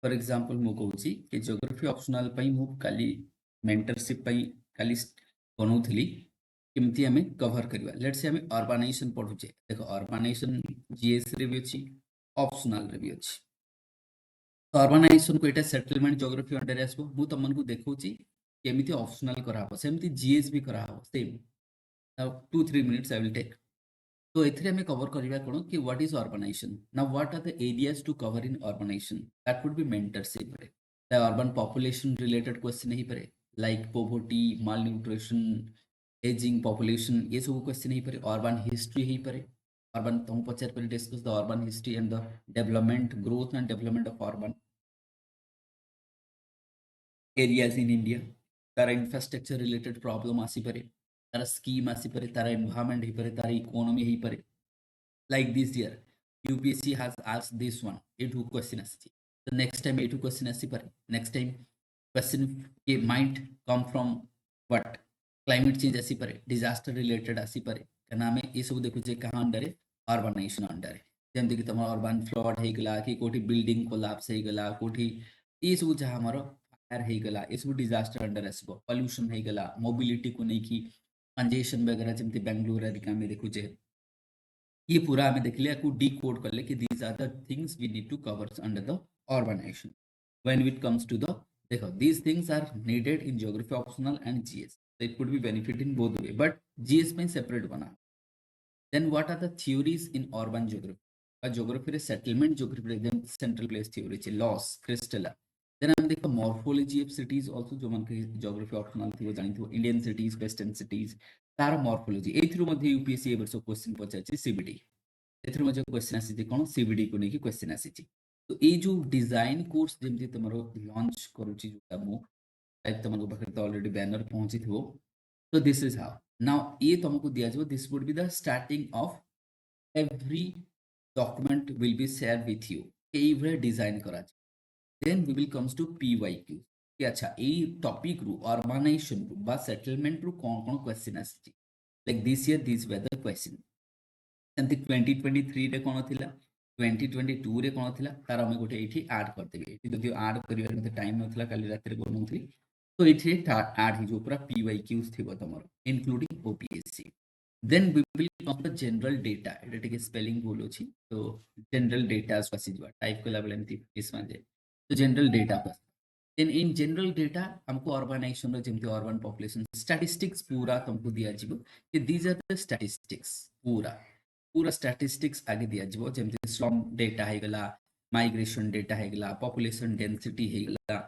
For example मु कहूची कि geography optional पई मु काली मेंटरशिप पई काली बनौथली केमती हमें कवर करवा। लेट्स से हमें अर्बानाइजेशन पढुचे। देखो अर्बानाइजेशन जीएस रे भी अछि, ऑप्शनल रे भी अछि। तो अर्बानाइजेशन को एटा सेटलमेंट ज्योग्राफी अंडर आसबो। मु तमन को देखौची केमिति ऑप्शनल करा हो, सेमती जीएस भी करा हो same. Now 2-3 minutes I will take. तो एथिरे हमें कवर करिवा कोन कि what is urbanisation. Now what are the areas to cover in urbanisation, that would be mentorship. The urban population related question ही परे, like poverty, malnutrition, ageing population, ये सब क्वेश्चन ही परे। अर्बन हिस्ट्री ही परे, अर्बन तुम पचार पर discuss the urban history and the development, growth and development of urban areas in India. तार इंफ्रास्ट्रक्चर रिलेटेड प्रॉब्लम आसी परे, तार स्कीम आसी परे, तार एनवायरनमेंट ही परे, तार इकोनॉमी ही परे। Like this year UPSC has asked this one, a two question aschi, the next time a two question assi pare, next time question ke might come from what, climate change assi pare, disaster related assi pare, kana ame ये सब देखु जे कहां under है, urbanisation under है। जेमति कि तमर urban flood हे गला कि कोठी बिल्डिंग कोलैप्स हे गला, कोठी ये सब जहां हमर फायर हे गला, ये सब डिजास्टर अंडर आसबो। पॉल्यूशन हे गला, मोबिलिटी को नहीं की कंजेशन वगैरह जेमति बेंगलुरु एरिका में देखु जे ये पूरा हमें देख लिया को डिकोड कर ले कि these are the things we need to cover under the urbanization when it comes to the, देखो these things are needed in geography optional and GS, so it could be benefit in both way, but GS में separate बना। then what are the theories in urban geography, a geography रे settlement geography रे then central place theory चे loss crystal। then हम देखो morphology of cities also, जो मन के geography optional थी वो जानी थी, Indian cities, western cities, तार morphology एथरो मध्ये यूपीएससी ए वर्ष क्वेश्चन पचाछि सीबीडी, एथरो मध्ये क्वेश्चन आसी कोन सीबीडी को नेकी क्वेश्चन आसी। तो ए जो डिजाइन कोर्स जेमति तमरो लॉन्च करूची जो मु टाइप तमको बखरे तो ऑलरेडी बैनर पहुंची थो। तो दिस इज हाउ नाउ ये तुमको दिया जो this would be the starting of every document will be share with you, ए वे डिजाइन करा। Then we will comes to PYQ कि अच्छा ए टॉपिक रु अर्बानाइजेशन रु बा सेटलमेंट रु कोन कोन क्वेश्चन आसी, like this year this way the question. एंती 2023 रे कोन थिला, 2022 रे कोन थिला, तार हम गोटे एठी ऐड कर देबे। एठी जदि ऐड करिवार मते टाइम नथिला, काली रात रे बनौथली, तो एठी ऐड ही जो पूरा पीवाईक्यूज थिबो तमरो including OPSC. Then we will come the general data, एटा टिके स्पेलिंग भूल अछि, तो जनरल डेटा आसी जबा टाइप कला बेले एमती इसमा जे, तो जनरल डेटा पर देन इन जनरल डेटा हमको अर्बानाइजेशन रो जेमती अर्बन पॉपुलेशन स्टैटिस्टिक्स पूरा तुमको दिया जिवो कि दीज आर द स्टैटिस्टिक्स, पूरा पूरा स्टैटिस्टिक्स आगे दिया जिवो, जेमती स्लम डेटा हे गला, माइग्रेशन डेटा है गला, पॉपुलेशन डेंसिटी है गला।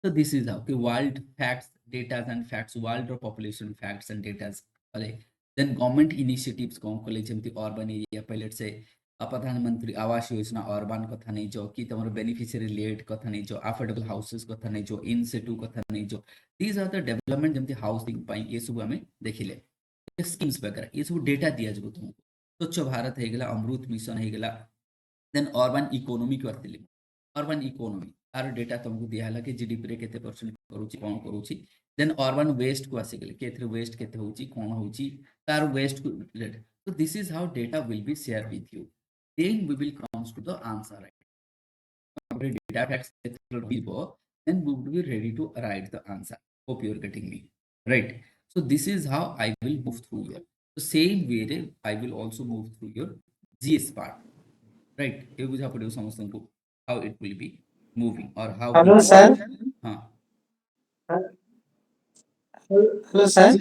तो दिस इज हाउ कि world facts datas and facts, world रो पॉपुलेशन फैक्ट्स एंड डेटास अले। देन गवर्नमेंट इनिशिएटिव्स कोन कोले जेमती अर्बन एरिया पायलट से प्रधानमंत्री आवास योजना अर्बन कथा नहीं जो कि तमरो बेनिफिशियरी लेट कथा नहीं जो, अफोर्डेबल हाउसेस कथा नहीं जो, इन सिटू कथा नहीं जो, दीज आर द डेवलपमेंट जेमती हाउसिंग पाई ये सब हमें देखिले स्कीम्स वगैरह ये सब डेटा दिया जबो तुमको। स्वच्छ भारत है गला, अमृत मिशन है गला। देन अर्बन इकोनॉमी को आथिले, अर्बन इकोनॉमी तार डेटा तुमको दिया हला कि जीडीपी रे केते परसेंट करूची कोन करूची। देन अर्बन वेस्ट को आसी गेले केथे वेस्ट केते होची कोन होची, तार वेस्ट को रिलेटेड। तो this is how data will be share with you, then we will comes to the answer, right? Data facts then we would be ready to write the answer. Hope you are getting me, right? So this is how I will move through here. So same way I will also move through your GS part, right? ये बुझा पड़े समस्त को how it will be moving or how hello sir. हाँ hello sir.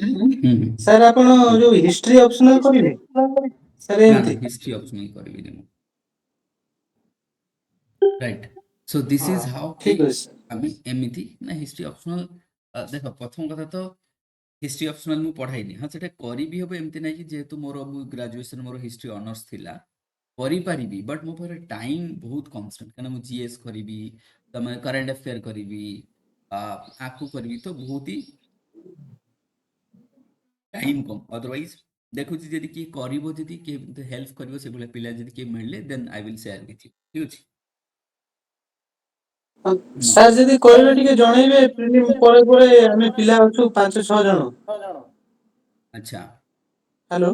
Sir आपण जो history optional करिवे sir एमती हिस्ट्री ऑप्शनल करिवे ने, right? So this is how ठीक है सर। आम एमती ना हिस्ट्री ऑप्शनल देख प्रथम कथा तो हिस्ट्री ऑप्शनल मु पढ़ाइनी। हाँ सेटा करी भी हबो एमती नै कि जेहेतु मोर ग्रेजुएशन मोर हिस्ट्री ऑनर्स थिला करी पारिबी, बट मो पर टाइम बहुत कन्स्टेंट कना मु जीएस करिवि तमे करंट अफेयर करिवि आकु करिवि, तो बहुत ही टाइम कम। अदरवाइज देखु छी जदी कि करिवो, जदी कि हेल्प करिवो से बोले पिला जदी कि मिलले then I will share with you, ठीक अछि? सर जदी करिवे टिके जणाइबे, प्रीलिम परे परे हमें पिला अछु 5-6 जण। अच्छा हेलो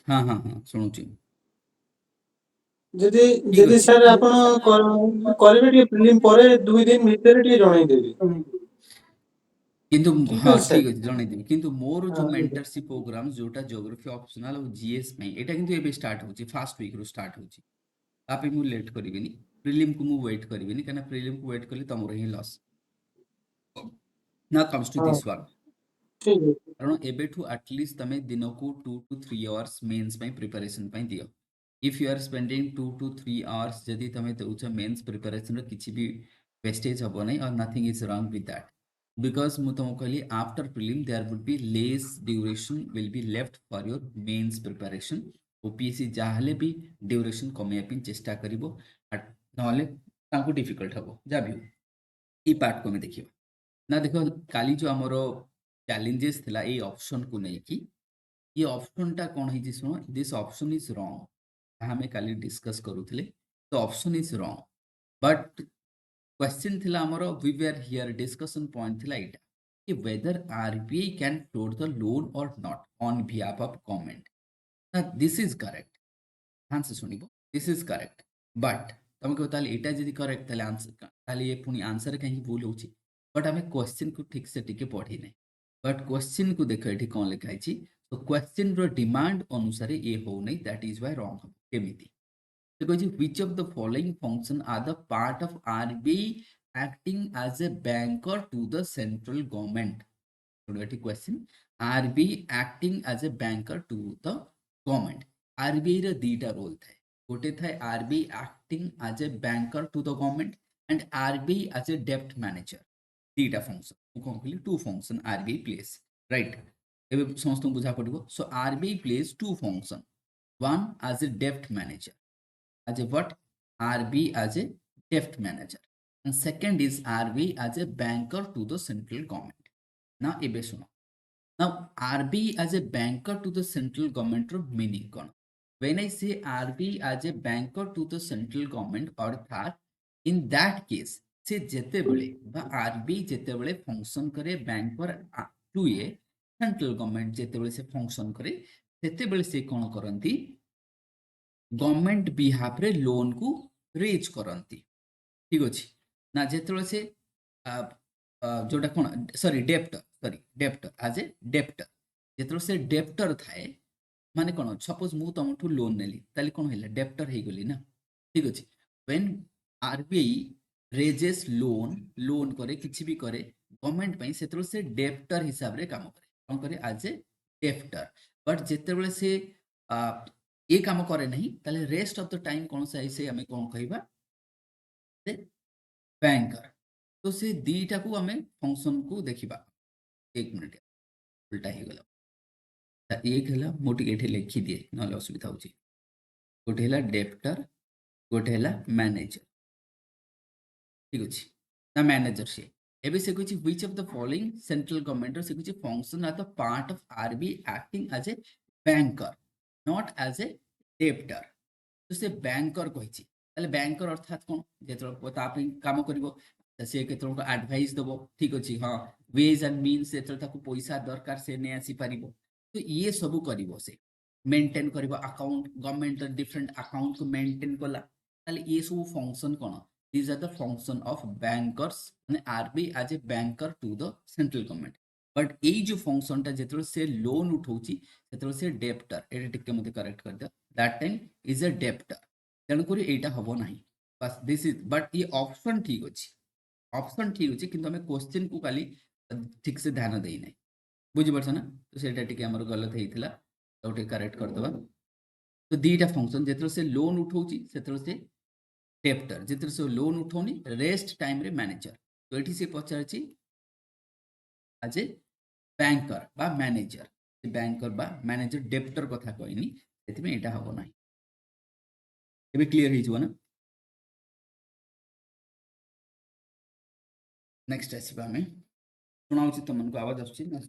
हाँ हाँ हाँ सुनुची। ଯଦି ଠିକ ଯଦି ଅଛି ସାର୍ ଆପଣ କରିବେ ଟିକେ ପ୍ରିଲିମ୍ ପରେ 2 ଦିନ ଭିତରେ ଟିକେ ଜଣେଇଦେବେ। କିନ୍ତୁ ଠିକ ହଁ ଅଛି ସାର୍। ଠିକ ଅଛି ଜଣେଇଦେବି କିନ୍ତୁ ମୋର ଯୋଉ ହଁ ମେଣ୍ଟରशिप ପ୍ରୋଗ୍ରାମ ଯୋଉଟା ଜିଓଗ୍ରାଫି ଅପସନାଲ ଆଉ ଜିଏସ୍ ପାଇଁ ଏଇଟା କିନ୍ତୁ ଏବେ ଷ୍ଟାର୍ଟ ହଉଛି ଫାଷ୍ଟ ୱିକ୍ ରୁ ଷ୍ଟାର୍ଟ ହଉଛି ତା ପାଇଁ ମୁଁ ଲେଟ୍ କରିବିନି ପ୍ରିଲିମ୍ କୁ ମୁଁ ୱେଟ୍ କରିବିନି କାହିଁକିନା ପ୍ରିଲିମ୍ କୁ ୱେଟ୍ କଲେ ତମର ହିଁ ଲସ୍ ନା କମ୍ସ ଟୁ ହଁ ଦିସ୍ ୱାନ୍ ଠିକ ଅଛି। କାରଣ ଏବେଠୁ ଆଟଲିଷ୍ଟ ତମେ ଦିନକୁ 2 to 3 ଆୱାର୍ସ ମେନ୍ସ ପାଇଁ ପ୍ରିପାରେସନ୍ ପାଇଁ ଦିଅ if you are spending 2 to 3 hours ଯଦି ତମେ ଦେଉଛ ମେନ୍ସ ପ୍ରିପାରେସନ୍ର କିଛି ବି वेस्टेज हब नहीं और nothing is wrong with that because मु तुमको कहली after prelim there would be less duration will be left for your mains preparation OPSC जाहले भी ड्यूरेशन कमे पे चेष्टा करिवो नहले तांको डिफिकल्ट हबो जा भी ई पार्ट को में देखियो ना देखो काली जो हमरो चैलेंजेस थिला ए ऑप्शन को नहीं कि ये ऑप्शन टा कोन है सुनो दिस ऑप्शन इज रॉन्ग हमें काली डिस्कस करूथिले तो option is wrong but question थिला हमरो we were here discussion point थिला इटा कि whether RBI can float the loan और not on behalf of government ना दिस इज करेक्ट ध्यान से सुनिबो दिस इज करेक्ट बट तुम कहो ताले एटा जदी करेक्ट ताले आंसर ताले ये पुनी आंसर कहीं भूल होची बट हमें क्वेश्चन को ठीक से टिके पढ़ी नहीं बट क्वेश्चन को देखो एठी कोन लिखा है तो क्वेश्चन रो डिमांड अनुसार ये हो नहीं दैट इज व्हाई रॉन्ग केमिति because which of the following function are the part of RBI acting as a banker to the central government? Question RBI acting as a banker to the government. RBI ର ଦିଟା roll ଥାଏ ଗୋଟେ ଥାଏ RBI acting as a banker to the government and RBI as a debt manager ଦିଟା function ମୁଁ କଣ କହିଲି two function RBI plays right ଏବେ ସମସ୍ତଙ୍କୁ ବୁଝା ପଡିବ so RBI plays two function one as a debt manager as a what RBI as a debt manager and second is RBI as a banker to the central government now ebe suno now RBI as a banker to the central government ro meaning kon when I say RBI as a banker to the central government अर्थात in that case से जेतेबेले बा RBI जेतेबेले function करे banker to a central government जेतेबेले से function करे सेतेबेले से कोन करंती गवर्नमेंट बिहाफ रे लोन को रेज करंती ठीक अछि ना जेतले से जोटा कोन sorry debtor as a debtor जेतले से डेप्टर थाए माने कोन सपोज मु तुमठू लोन नेली ताले कोन हैला डेप्टर हे गेली ना ठीक अछि व्हेन आरबीआई रेजेस लोन करे किछि भी करे गवर्नमेंट पई सेतले से डेप्टर हिसाब रे काम करे कोन करे एज ए डेप्टर बट जेतेबेले से ये काम करे नहीं ताले रेस्ट ऑफ द टाइम कौन सा ऐसे हमें कौन कहबा बैंकर तो से दीटा को हमें फंक्शन को देखिबा एक मिनिट उल्टा ही गला एक हला मोटी एठे लिखि दिए नले असुविधा होची गोटे हला डेप्टर गोटे हला मैनेजर ठीक अछि ना मैनेजर से एबे से कुछ which of the following central government से कुछ function are the part of RBI acting as a banker not as a debtor तो से बैंकर कहिछि ताले बैंकर अर्थात कोन जेतरो ता पे काम करबो से केतरो को एडवाइस दबो ठीक अछि हां वेज एंड मींस जेतरो ताको पैसा दरकार से ने आसी परिबो तो ये सब करबो से मेंटेन करबो अकाउंट गवर्नमेंट डिफरेंट अकाउंट को मेंटेन कला ताले ये सब फंक्शन कोन these are the function of bankers माने RBI as a banker to the central government but ए जो फंक्शन ता जेतरो से लोन उठौची सेतरो से डेप्टर एटा टिके मते करेक्ट कर दे that time is a debtor तेणु करी एटा हबो नाही बस दिस इज बट ये ऑप्शन ठीक अछि किंतु हमें क्वेश्चन को खाली ठीक से ध्यान देई नै बुझि परछ ना तो सेटा टिके हमर गलत हेइथिला तो टिके करेक्ट कर दबा तो दीटा फंक्शन जेतरो से लोन उठौची सेतरो से डेप्टर जेतरो से लोन उठौनी रेस्ट टाइम रे मैनेजर तो एठी से पचारछि एज ए बैंकर बा मैनेजर बैंकर बा मैनेजर डेप्टर कथा कहनी सेति एटा हबो नाही एबे क्लियर हे जबो ना नेक्स्ट आसीबा हमें सुनाउछि तुमनको आवाज आछी ना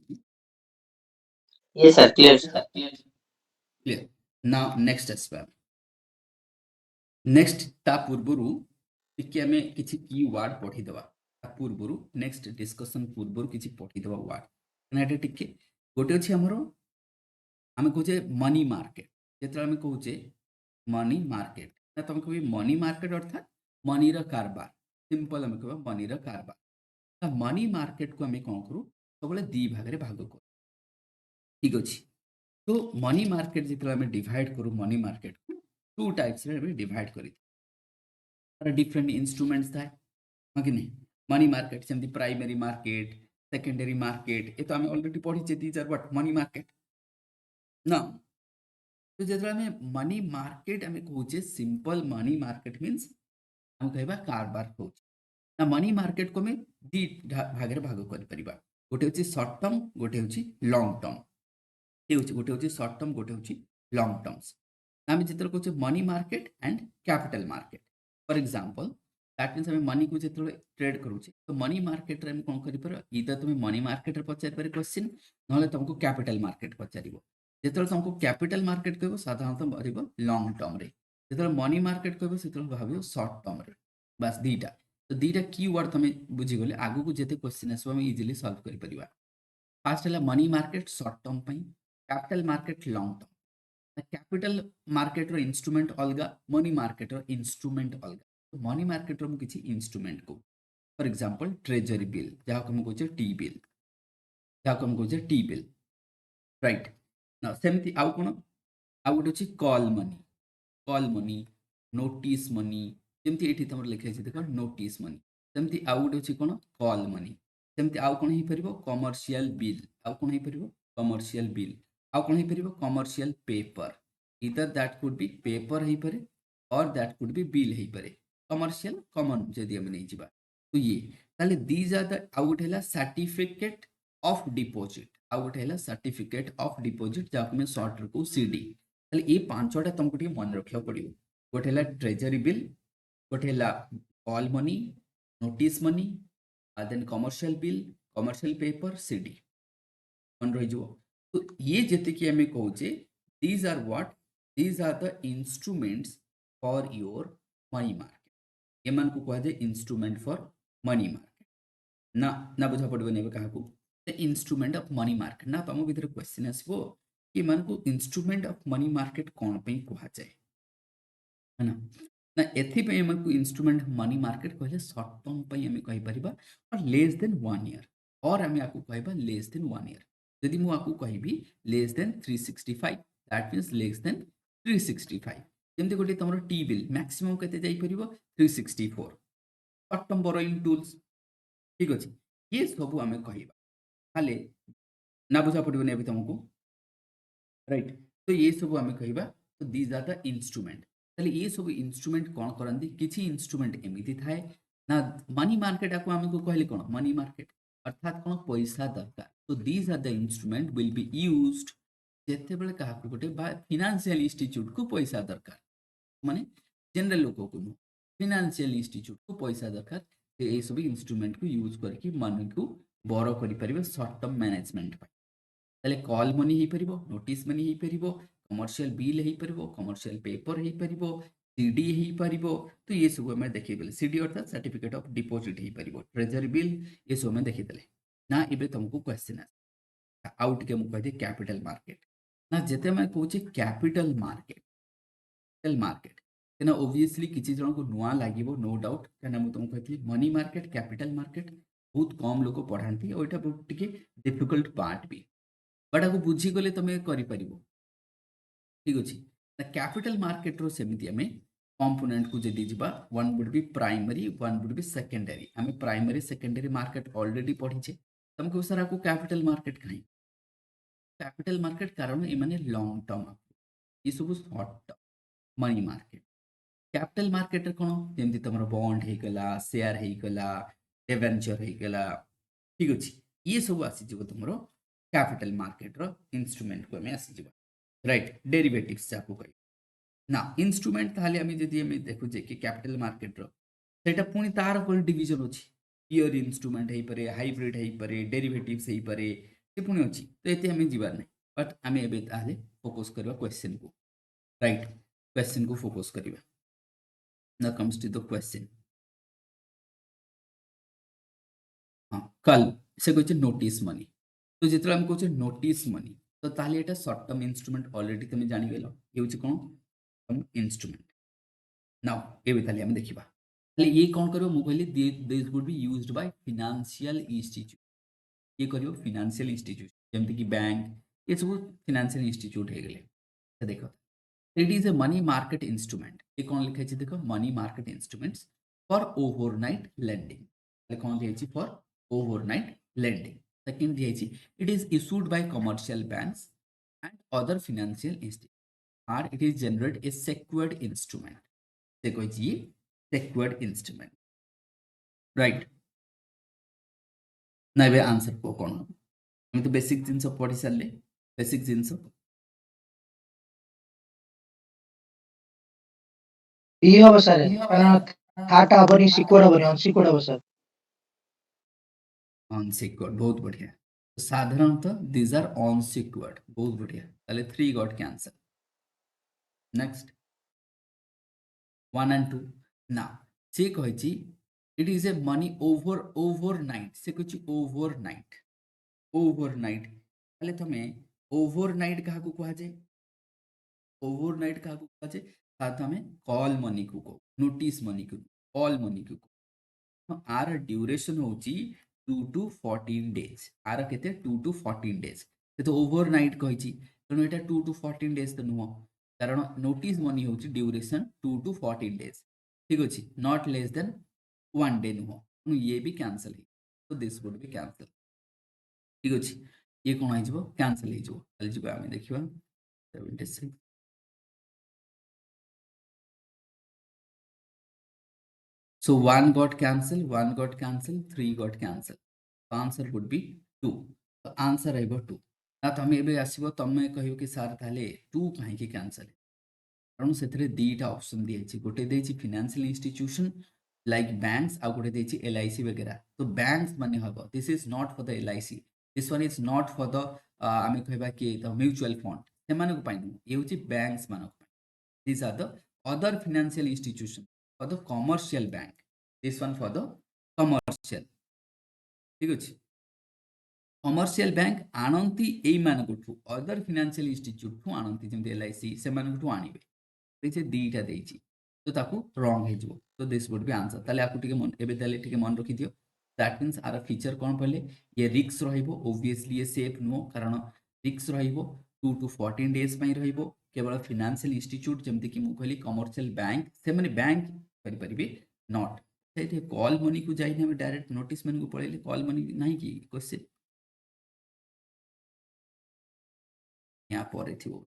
ये sir clear sir clear now next आसीबा नेक्स्ट ता पूर्वरु टिके हमें किछि की वर्ड पढी दबा ता पूर्वरु नेक्स्ट डिस्कशन पूर्वरु किछि पढी दबा वर्ड नेटा टिके गोटे अछि हमरो हमें कहूचे मनी मार्केट जेतरा हमें कहूचे मनी मार्केट ना तुम कभी मनी मार्केट अर्थात मनी रो कारबार सिंपल हम कहबा मनी रो कारबार तो मनी मार्केट को हमें कौन करू सब दी भाग में भाग करू ठीक अच्छे तो मनी मार्केट जिते हमें डिवाइड करू मनी मार्केट को टू टाइप्स रे डिवाइड करी डिफरेंट इंस्ट्रूमेंट्स थाए हाँ कि नहीं मनी मार्केट सेमती प्राइमरी मार्केट सेकेंडरी मार्केट ये तो आम ऑलरेडी पढ़ी these are what money market ना तो जो आम मनी मार्केट आम कहे सिंपल मनी मार्केट मीन्स आम कहवा कारबार हो ना मनी मार्केट को आम दी भाग में भाग कर गोटे हूँ सर्ट टर्म गोटे हूँ लंग टर्म ये गोटे हूँ सर्ट टर्म गोटे हूँ लंग टर्म्स आम जिते कहे money market and capital market for example that means आम मनी को जो ट्रेड करुचे तो मनी मार्केट रे कौन कर इधर तुम मनी मार्केट पचार क्वेश्चन ना तुमको कैपिटल मार्केट पचार जो तुमको कैपिटल मार्केट कह साधारणतः भाव लंग टर्म रे जो मनी मार्केट कह से भाव सर्ट टर्म रे बास दीटा तो दीटा की वर्ड तुम बुझीगले आगू को जिते क्वेश्चन आसो आम इजिली सॉल्व कर फास्ट है money market short term capital market long term capital market रो इंस्ट्रूमेंट अलग मनी मार्केट रो इंस्ट्रूमेंट अलग तो मनी मार्केट रो किसी इंस्ट्रूमेंट को फॉर एग्जांपल ट्रेजरी बिल जहाँ को हम कहे टी बिल जहाँ को हम कहे टी बिल राइट ना सेमती आउ कौन आउ गोटे अच्छी कॉल मनी नोटिस मनी जमती ये तुम लिखाई देख नोटिस मनी सेमती आउ गोटे अच्छी कौन कॉल मनी सेमती आउ कौन हो पार कमर्शियल बिल आउ कौन हो पार कमर्शियल बिल आउ कौन हो पार कमर्शियल पेपर इधर दैट कुड बी पेपर हो पारे और दैट कुड बी बिल हो पारे कमर्शियल कमन जदि आम नहीं जावा तो ये ताले दीज आर द आउ गोटे है सर्टिफिकेट ऑफ डिपोजिट आउ गोटे है सर्टिफिकेट ऑफ डिपोजिट जहाँ सर्ट को सीडी ताले ये पांचटा तुमको टिके मन रखा पड़ो गोटे है ट्रेजरी बिल गोटे है call money notice money then commercial bill commercial paper CD मन रही तो ये जी आम कहे these are what these are the instruments for your money market M को कह जाए इंस्ट्रूमेंट फॉर मनी मार्केट ना ना बुझा पड़े क्या इंस्ट्रूमेंट ऑफ मनी मार्केट ना तुम भर क्वेश्चन आसो कि मान को इंस्ट्रूमेंट ऑफ मनी मार्केट कौन कह जाए है ना ना एथपाई आमको इंस्ट्रूमेंट मनी मार्केट कहले सर्ट टर्म आम कहीपर और लेस देन 1 ईयर और आम आपको कह लेस देन 1 ईयर जदि मुझे कहि less than 365 that means less than 365 जमती गोटे तुम टी बिल मैक्सिमम केते 364 सर्ट टर्म बोरोइंग टूल्स ठीक अच्छे ये सब आम कहले ना बुझा पड़ोनी अभी तुमको राइट तो ये सब आम कह तो दीज आर द इंस्ट्रूमेंट ताले ये सब इंस्ट्रूमेंट कौन करती किसी इंस्ट्रूमेंट एमती थाए ना मनी मार्केट आपको आमको कहले कौन मनी मार्केट अर्थात कौन पैसा दरकार तो these are the instrument will be used जिते बड़े क्या गोटे फाइनेंशियल इंस्टीट्यूट को पैसा दरकार माने जनरल लोक को नुह फाइनेंशियल इंस्टीट्यूट को पैसा दरकार ये सब इंस्ट्रूमेंट को यूज करके मनी को बर कर सर्ट टर्म मैनेजमेंट ताले कॉल मनी हो पार नोटिस मनी हो पार कमर्शियल बिल हो पार कमर्शियल पेपर हो पार सीडी हो पार तो ये सब आम देखिए सीडी अर्थात सर्टिफिकेट ऑफ डिपोजिट हो पार ट्रेजरी बिल ये सब आम देखीदे ना ये तुमको क्वेश्चन आउ टे मुझे कैपिटल मार्केट ना जिते मैं कहे कैपिटल मार्केट क्या ओबियसली किसी जन को नुआ लगे नो डाउट क्या मुझे तुमको कहती मनी मार्केट कैपिटल मार्केट बहुत कम लोग पढ़ाती और यहाँ बहुत टी डिफिकल्ट पार्ट भी बट आपको बुझीगले तुम कर ठीक अच्छे कैपिटल मार्केट रो सेमती आम कंपोनेंट को जदि जा one would be primary one would be secondary आम प्राइमरी सेकेंडरी मार्केट ऑलरेडी पढ़ीचे तुम कह सर आपको कैपिटल मार्केट कहीं कैपिटल मार्केट कारण ये लंग टर्म ये सब short term money market capital market कौन जमी तुम बॉन्ड होगला शेयर होगला डिवेंचर होगला ठीक अच्छे ये सब आसीज तुम कैपिटल मार्केट रो इंस्ट्रूमेंट को आम आसीज राइट डेरिवेटिव्स जाको कह ना इंस्ट्रूमेंट ताले आम जदि देखुचे कि कैपिटल मार्केट रो सेटा पुणी तार कोन डिवीजन अछि पियर इंस्ट्रूमेंट हो पारे हाइब्रिड हो पारे डेरिवेटिव्स हो पारे ये पुणी अछि तो एते आम जीवार नहीं बट आम एबे ताले फोकस करबा क्वेश्चन को राइट क्वेश्चन को फोकस करबा ना कम्स टू द क्वेश्चन हाँ कल से कहते नोटिस मनी तो जिते आम कहे नोटिस मनी तो ताले एटा शॉर्ट टर्म इंस्ट्रूमेंट ऑलरेडी तुम जानिगल ये कौन इंस्ट्रूमेंट नाउ एबे ताली हम देखिबा ताले ये कोन करियो मु कहली this would be used by financial institute ये करियो फाइनेंशियल इंस्टीट्यूट जेमति कि बैंक ये सब फाइनेंशियल इंस्टीट्यूट हे गेले तो देखो it is a money market instrument ये कौन लिखा है देखो money market instruments for overnight lending ताले कौन दिया है फॉर ओवरनाइट लेंडिंग सेकंड दिया है it is issued by commercial banks and other financial institute और it is generate a secured instrument से कोई सिक्योर्ड इंस्ट्रूमेंट राइट ना बे आंसर को कौन हम तो बेसिक जिंस पढ़ी सारे बेसिक जिंस ଇ ହବ ସାର୍ କାରଣ ଥାଟା ହବନି ସିକ୍ୱେଡ ହବନି ଅନସିକ୍ୱେଡ ହବ ସାର୍ अनसिक्योर्ड बहुत बढ़िया तो साधारणतः दीज आर अनसिक्योर्ड बहुत बढ़िया ताले 3 got cancel next 1 and 2 now से कहिछि it is a money overnight से कहिछि ओवरनाइट ताले तमे ओवरनाइट काहा को कहा जाय ओवरनाइट काहा को कहा जाय साथ हमें कॉल मनी को नोटिस मनी को कॉल मनी को आर ड्यूरेशन होची 2 to 14 days आर केते 2 to 14 days तो ओवरनाइट कहिछि तनो एटा 2 to 14 days तो नुह कारण नोटिस मनी होची ड्यूरेशन 2 to 14 days ठीक अछि नॉट लेस देन 1 डे नुह ये भी कैंसिल है तो दिस वुड बी कैंसिल ठीक अछि ये कोन आइ जबो कैंसिल हे जबो चल जबो हम देखिबा 76 So 1 got cancelled, 1 got cancelled, 3 got cancelled. The answer would be 2. The answer आइबो 2. ना तमे एबे आसीबो तमे कहियो कि सर ताले 2 काहे कि कैंसिल कारण सेथरे दीटा ऑप्शन दिए छि गोटे देछि फाइनेंशियल इंस्टीट्यूशन लाइक बैंक्स आ गोटे देछि एलआईसी वगैरह तो बैंक्स माने हबो this is not for the LIC this one is not for the आमे कहबा कि द म्यूचुअल फंड से माने को पाइनु ये होछि बैंक्स माने these are the other financial institution for the commercial bank this one for the commercial ठीक अछि commercial bank आनंती एई मानकठु other financial institute ठु आनंती जेमते एलआईसी से मानकठु आनिबे देखि दीटा देछि तो ताकू रॉन्ग हे जो तो दिस वुड बी आंसर ताले आकु टिके मन एबे ताले टिके मन रखि दियो दैट मींस आर फीचर कोन पले ये रिस्क रहिबो ऑब्वियसली ये सेफ नो कारण रिस्क रहिबो 2 to 14 days पई रहिबो केवल फाइनेंशियल इंस्टीट्यूट जेमति कि मु कहली कमर्शियल बैंक से माने बैंक करि परिबे नॉट सेठी कॉल मनी को जाई हम डायरेक्ट नोटिस मनी को पळेले कॉल मनी नाही कि क्वेश्चन या परे थिबो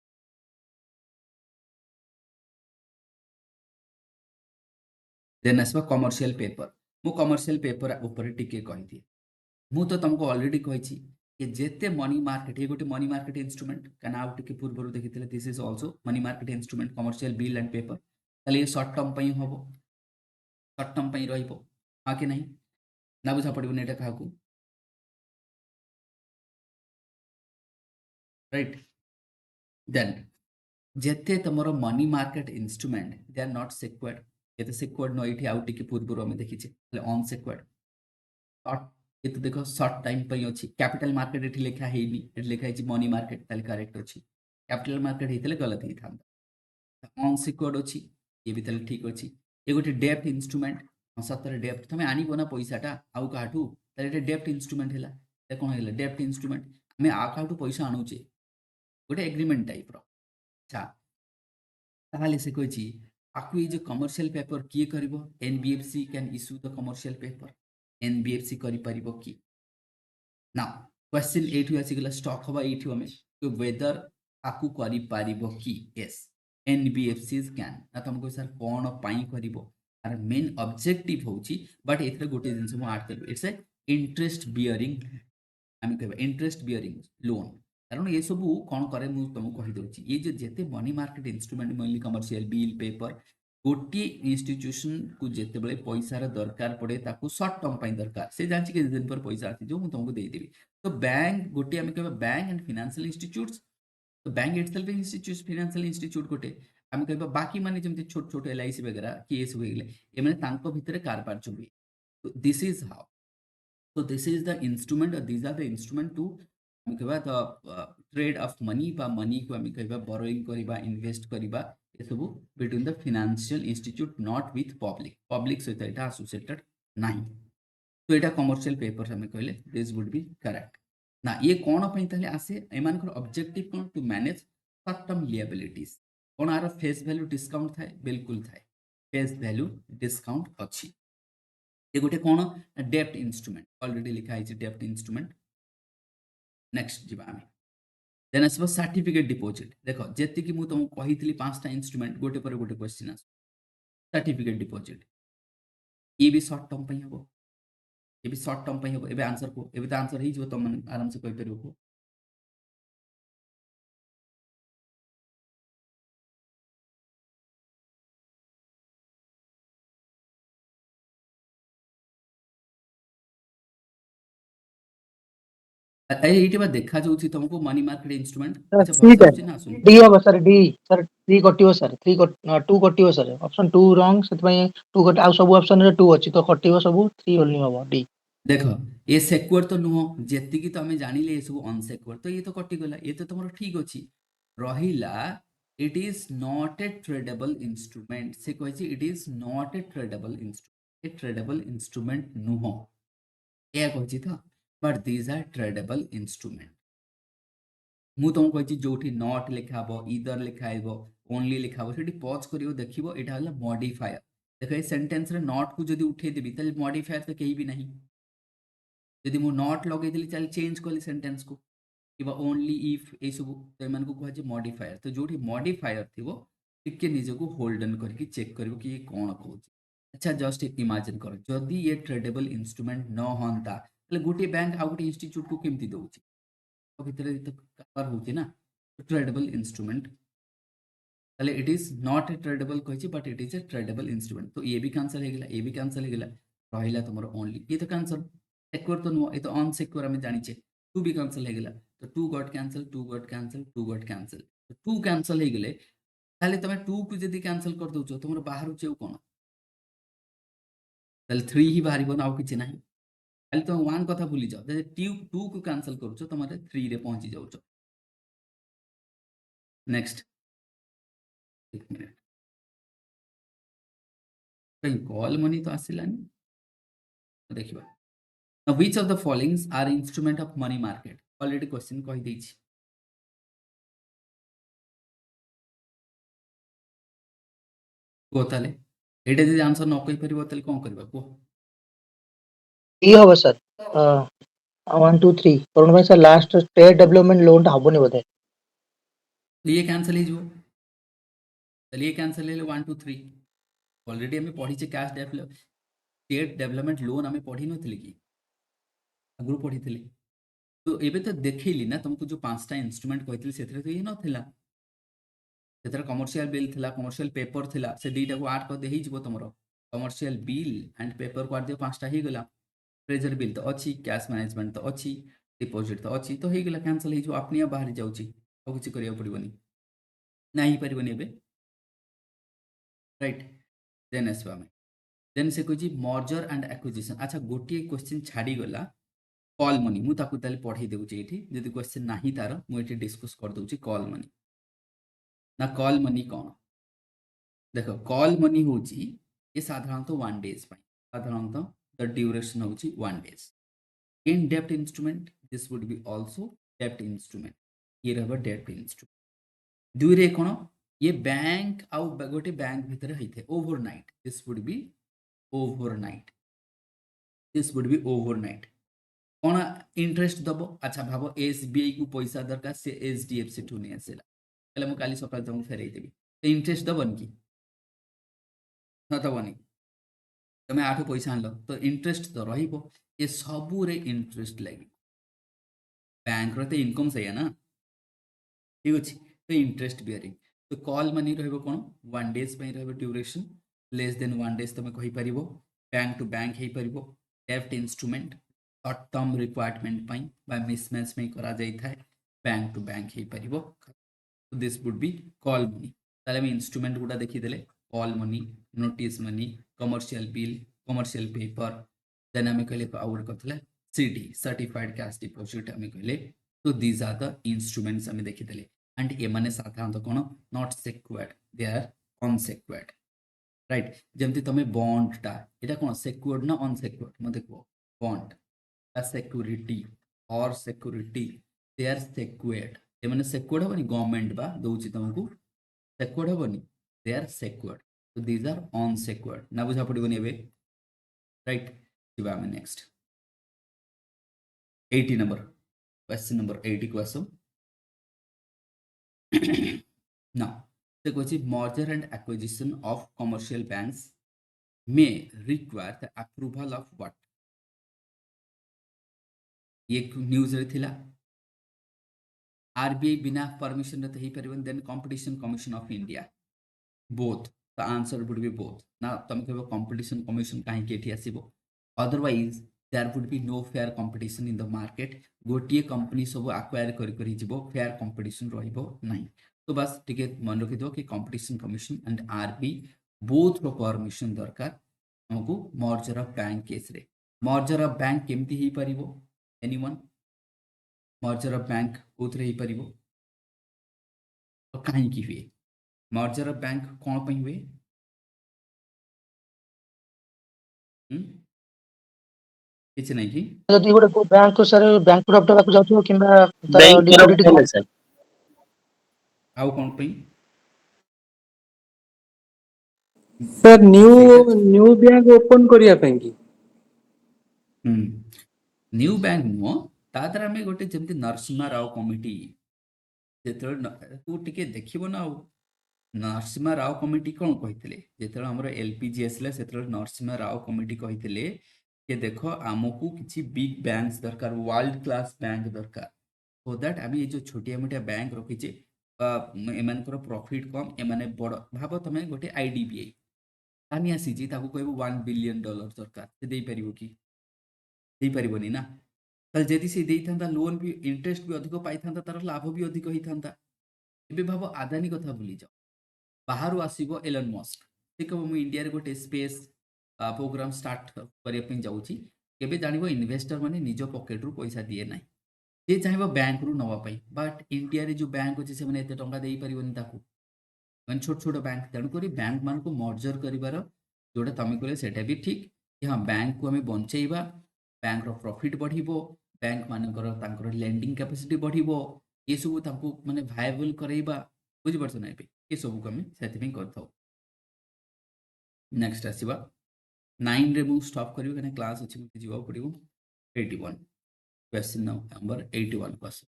देन आसबा कमर्शियल पेपर मु कमर्शियल पेपर ऊपर टिके कहि दिए मु तो तुमको ऑलरेडी कहि कि जेते मनी मार्केट ये गोटे मनी मार्केट इंस्ट्रूमेंट काना आउट के पूर्व देखिथिले this is also money market instrument commercial bill and paper ताले ये शॉर्ट टर्म पई होबो शॉर्ट टर्म पई रहिबो हा कि नहीं ना बुझा पड़िबो नेटा काहाकू राइट देन जेते तमरो money market instrument they are not secured ये सिक्योर्ड नो इठी आउट के पूर्व हम देखिछे ताले ऑन सिक्योर्ड शॉर्ट ये तो देखो शॉर्ट टाइम पई अछि कैपिटल मार्केट एठी लेखा हेनी एठी लेखा है मनी मार्केट ताले करेक्ट अछि कैपिटल मार्केट हेतले गलत ही था अनसिक्योर्ड अछि ये भी ताले ठीक अछि ये गोटे डेब्ट इंस्ट्रूमेंट सतर डेब्ट तमे आनी बना पैसाटा आउ काठू ताले एटा डेब्ट इंस्ट्रूमेंट हैला ते कोन हैला डेब्ट इंस्ट्रूमेंट हमें आ काठू पैसा आनुचे गोटे एग्रीमेंट टाइप रो अच्छा ताले से कहछि आकु ये जो कमर्शियल पेपर किए करिवो NBFC can issue the commercial paper NBFC करि परिबो की नाउ क्वेश्चन 8 आसी गला स्टॉक हवा 8 हमें तो वेदर आकु करि परिबो की यस एनबीएफसीज कैन ना तुमको सर कोन पाई करिवो आर मेन ऑब्जेक्टिव होची बट एथरे गोटे जिंस मु ऐड करबो इट्स ए इंटरेस्ट बियरिंग आम कह इंटरेस्ट बियरिंग लोन कारण ये सब कौन करे मुझे तुमको कहीदे ये जो जेते money market instrument mainly commercial bill paper गोटे इंस्टीट्यूशन को जिते बड़े पैसार दरकार पड़े ताकू शॉर्ट टर्म पर दरकार से जानची कि दिन पर पैसा आसी जो मुझे तुमको देदेवी तो बैंक गोटे आम कह बैंक एंड फाइनेंशियल इंस्टीट्यूट्स तो bank itself institute financial institute गोटे आम कह बाकी माने जमती छोट छोट एलआईसी वगैरह कि ये सब ये मैंने तांको भितर कारबार चुबे तो this is how so this is the instrument or these are the instrument to आम कहबा द ट्रेड ऑफ मनी बा मनी को आम कहबा बोरोइंग करबा इन्वेस्ट करबा ये सब between the financial institute not with public सहित एटा एसोसिएटेड नाही तो एटा कमर्शियल पेपर आम कहले दिस वुड बी करेक्ट ना ये कौन पई ताले आसे एमानकर ऑब्जेक्टिव कोन to manage short term liabilities कोन आर फेस वैल्यू डिस्काउंट थाए बिल्कुल थाए फेस वैल्यू डिस्काउंट अछि ये गोटे कौन डेप्ट इंस्ट्रूमेंट ऑलरेडी लिखा है डेप्ट इंस्ट्रूमेंट नेक्स्ट जीवा आमे देन आसबो सर्टिफिकेट डिपॉजिट देखो जेति कि मु तुमको कहितली पांचटा इंस्ट्रूमेंट गोटे पर गोटे क्वेश्चन आस सर्टिफिकेट डिपॉजिट ये भी शॉर्ट टर्म पई हबो ये भी शॉर्ट टर्म पई हबो एबे आंसर को एबे तो आंसर ही जो तुम आराम से कहि परिबो এইটা বা দেখা যাଉଛି तुमको मनी मार्केट इंस्ट्रूमेंट अच्छा ठीक भरोसा है होची ना सुन डी हम सर डी सर 3 कटियो सर 3 2 कटियो सर ऑप्शन 2 रॉन्ग सेत पई 2 कट आ सब ऑप्शन रे 2 अछि तो कटियो सब 3 ओनली हबो डी देखो ये सेक्योर तो नुह जेति कि तो हमें जानिले ये सब अनसेक्योर तो ये तो कटि गला ये तो तुमरो ठीक अछि रहिला it is not a tradable instrument से कहै छी it is not a tradable instrument नुह या कहै छी तो but these are tradable instrument मु तुमको कहछि जोठी नॉट लिखा हबो ईदर लिखा हबो ओनली लिखा हबो सेठी पॉज करियो देखिबो एटा हला मॉडिफायर देखो ए सेंटेंस रे नॉट को जदी उठे देबी तले मॉडिफायर तो केही भी नहीं जदि मु नॉट लगे देली चल चेंज कली सेंटेंस को किबा ओनली इफ ए सब तो एमान को कहै छै मॉडिफायर तो जोठी मॉडिफायर थिबो टिके निजे को होल्डन करके चेक करिवो कि ये कोन कहउछि अच्छा जस्ट इमेजिन करो जदि ये ट्रेडेबल इंस्ट्रूमेंट न होंता तले गोटे बैंक आ गोटे इंस्टीट्यूट को केमति दउछि तो भितरे तो कारोबार होछि ना ट्रेडेबल इंस्ट्रूमेंट ताले it is not a tradable कहछि but it is a tradable instrument तो ये भी कैंसिल हो गेला ये भी कैंसिल हो गेला रहिला तुमरो ओनली ये तो कैंसिल सिक्योर तो नो ये तो अनसिक्योर हम जानि छे टू भी कैंसिल हो गेला तो to got cancel to got cancel to got cancel तो टू कैंसिल हो गेले ताले तमे टू को जदी कैंसिल कर दउछो तुमरो बाहर छे कोन ताले 3 ही बाहरी बन आउ किछि नाही ताले तो 1 कथा भूली जाओ जदि 2 को कैंसिल करूछो तमरे 3 रे पहुंची जाउछो नेक्स्ट एक मिनट कहीं कॉल मनी तो आसिलानी देखिबा now which of the followings are instrument of money market already question कहि दै छी को ताले एटा जदि आंसर न कहि परिबो ताले कोन करबा को डी हबो सर 1 2 3 करुण भाई sir last state development loan हबोनी बोधे ये कैंसिल ही जो ताले ये कैंसिल ले 1 2 3 ऑलरेडी हमें पढ़ी छे cash develop state development loan हमें पढ़ी नथिले कि अगु पढ़ी थिले तो एबे तो देखैली ना तुमको जो पांचटा इंस्ट्रूमेंट कहितली सेथरे तो ये नथिला सेथरे कमर्शियल बिल थिला कमर्शियल पेपर थिला से दीटा को ऐड कर दे ही जिवो तमरो कमर्शियल बिल एंड पेपर को ऐड दे पांचटा ही गेला ट्रेजर बिल तो अच्छी कैश मैनेजमेंट तो अच्छी डिपॉजिट तो अच्छी तो ही गेला कैंसिल ही जो अपने आप बाहर जाउची और किछ करिया पड़िबनी नाही परिबनी एबे राइट देन एसबा में देन से कोची मर्जर एंड एक्विजिशन अच्छा गोटी क्वेश्चन छाडी गला कॉल मनी मु ताकू ताले पढ़ी देउची एठी जदि क्वेश्चन नाही तार मु एठी डिस्कस कर दउची कॉल मनी ना कॉल मनी कौन देखो कॉल मनी होची ये साधारणतः 1 डेज पई साधारणतः द ड्यूरेशन होची 1 days in dept instrument this would be also dept instrument ये रहबो डेप्ट इंस्ट्रूमेंट दुई रे कोन ये बैंक आउ गोटे बैंक भितर हइथे overnight this would be overnight this would be overnight कौन इंटरेस्ट दबो अच्छा भाव एसबीआई को पैसा दरकार से एचडीएफसी ठू नहीं आसला हेले मु काली सकाळ तुमको फेरई देबी तो इंटरेस्ट दबन की न दबनी तमे आठो पैसा आनलो तो इंटरेस्ट तो रहिबो ये सबु रे इंटरेस्ट लागी बैंक रो ते इनकम सही है ना ठीक अछि तो इंटरेस्ट बियरिंग तो कॉल मनी रहबो कोन 1 डेज पई रहबो ड्यूरेशन लेस देन 1 डेज तमे कहि परिबो बैंक टू बैंक हे परिबो डेप्ट इंस्ट्रूमेंट शॉर्ट टर्म रिक्वायरमेंट पई बा मिसमैच में करा जाई थाए बैंक टू बैंक हे परिबो तो this would be call money ताले में इंस्ट्रूमेंट गुडा देखि देले call money notice money commercial bill commercial paper then हमें कहले आउट करथले सीडी सर्टिफाइड कैश डिपॉजिट हमें कहले तो दीज आर द इंस्ट्रूमेंट्स आम देखीदे एंड एमाने साधारणतः कौन not secured they are unsecured right जमती तुम बॉन्डटा यहाँ कौन सिक्योर्ड ना अनसिक्योर्ड मत कह बॉन्ड सिक्यूरीटी और सिक्यूरीटी दे आर सिक्योर्ड एमाने सिक्योर्ड हेनी गवर्नमेंट बा दौची तुमको सिक्योर्ड हेनी दे आर सिक्योर्ड तो दीज आर अनसिक्योर्ड ना बुझा पड़ोनी राइट जीवा आम नेक्स्ट 80 नंबर क्वेश्चन नंबर 80 को आस ना से कहछि merger and acquisition of commercial banks may require the approval of what ये न्यूज रे थिला आरबीआई बिना परमिशन रे तो हो then competition commission of India both the answer would be both ना तुम कह कंपटीशन कमिशन कहीं आसो otherwise there would be no fair competition in the market गोटे कंपनी सब आक्वायर फेयर कंपटीशन रहिबो नहीं तो बस टिके मन रखी कि competition commission and RBI both रो परमिशन दरकार हमको मर्जर ऑफ बैंक केस रे मर्जर ऑफ बैंक केमती ही परिबो एनीवन मर्जर ऑफ बैंक कोथरे ही परिबो तो काहे की हुए मर्जर ऑफ बैंक कौन पई हुए किसी नहीं कि ଯଦି ଗୋଟେ କୋଉ ବ୍ୟାଙ୍କ ସାର୍ ବ୍ୟାଙ୍କରପ୍ଟ ହେବାକୁ ଯାଉଥିବ କିମ୍ବା ତାର बैंक liquidity करप्ट है सर आउ कौन पई सर न्यू ସେଇଟା न्यू बैंक ओपन करिया ପାଇଁ की न्यू बैंक नुह ता द्वारा आम गोटे जमी नरसिम्हा राव कमिटी जो तू टे देखब ना नरसिम्हा राव कमिटी कौन कहते जो आम एलपीजी आसला से नरसिम्हा राव कमिटी कहते कि देख आमको किसी बिग बैंक्स दरकार वर्ल्ड क्लास बैंक दरकार सो दैट आम ये जो छोटिया मोटिया बैंक रखीचे एम प्रॉफिट कम एम बड़ भाव तुम गोटे आईडीबीआई आनी आसी कह $1 बिलियन दरकार से दे पार कि दे पारनी ना जदि से देता लोन भी इंटरेस्ट भी अधिक पाई था तार लाभ भी अधिक होता है भाव आदानी कथा भूली जाओ बाहर आसब एलन मस्क से कह मुझे इंडिया गोटे स्पेस प्रोग्राम स्टार्ट करने जाऊँगी केबे जानिबो इन्वेस्टर माने निज पॉकेट रु पैसा दिए ना जे चाहिए बैंक रु नवा पाई बट इंडिया रे जो बैंक अच्छे से एते टंका दे परिबनी ताकू मैंने छोट छोट बैंक तेणुक बैंक मान को मर्जर कर जोटा तुम कह सेटा भी ठीक कि हाँ बैंक को आम बंचेबा बैंक रो प्रॉफिट बढ़िबो बैंक मानकर लेंडिंग कैपेसिटी बढ़िबो ये सब माने वायबल करैबा बुझि परछ ना ये सब को आम सेति करथाउ नेक्स्ट आसीबा 9 रे मु स्टॉप करियो कने क्लास अछि मते जीवा पड़िबो 81 क्वेश्चन नंबर 81 क्वेश्चन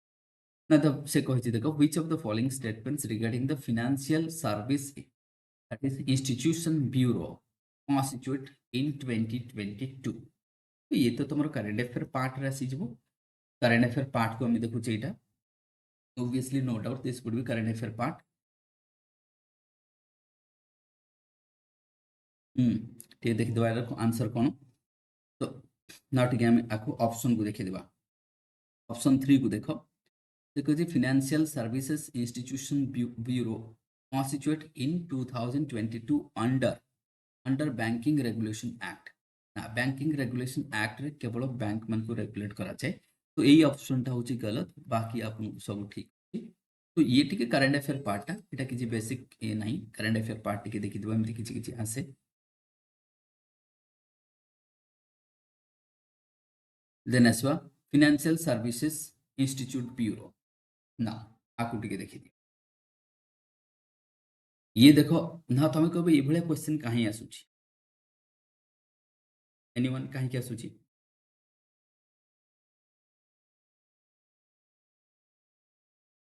ना तो से कहि देखो which of the following statements regarding the financial service that is institution bureau constitute in 2022 तो ये तो तुम करेंट अफेयर पार्ट रे आसी जबो करेंट अफेयर पार्ट को हम देखु एटा obviously no doubt this would be current affair part टे देखि दवा आंसर कोन तो ना टिके हम आको ऑप्शन को देखि देबा ऑप्शन 3 को देखो देखो जी financial services institution bureau constitute in 2022 under banking regulation act banking regulation act रे केवल बैंक मान को रेगुलेट करा जाए तो यही ऑप्शन टा होची गलत बाकी आप सब ठीक तो ये टिके करंट अफेयर पार्ट टा एटा किछि बेसिक ए नहीं करंट अफेयर पार्ट टिके देखि देबा एमति किछि किछि आसे देन आसवा फाइनेंशियल सर्विसेज इंस्टीट्यूट ब्यूरो ना आकु टिके देखि दियो ये देखो ना तुम कह ये भाया क्वेश्चन कहीं आसूची एनीवन कहीं आसूची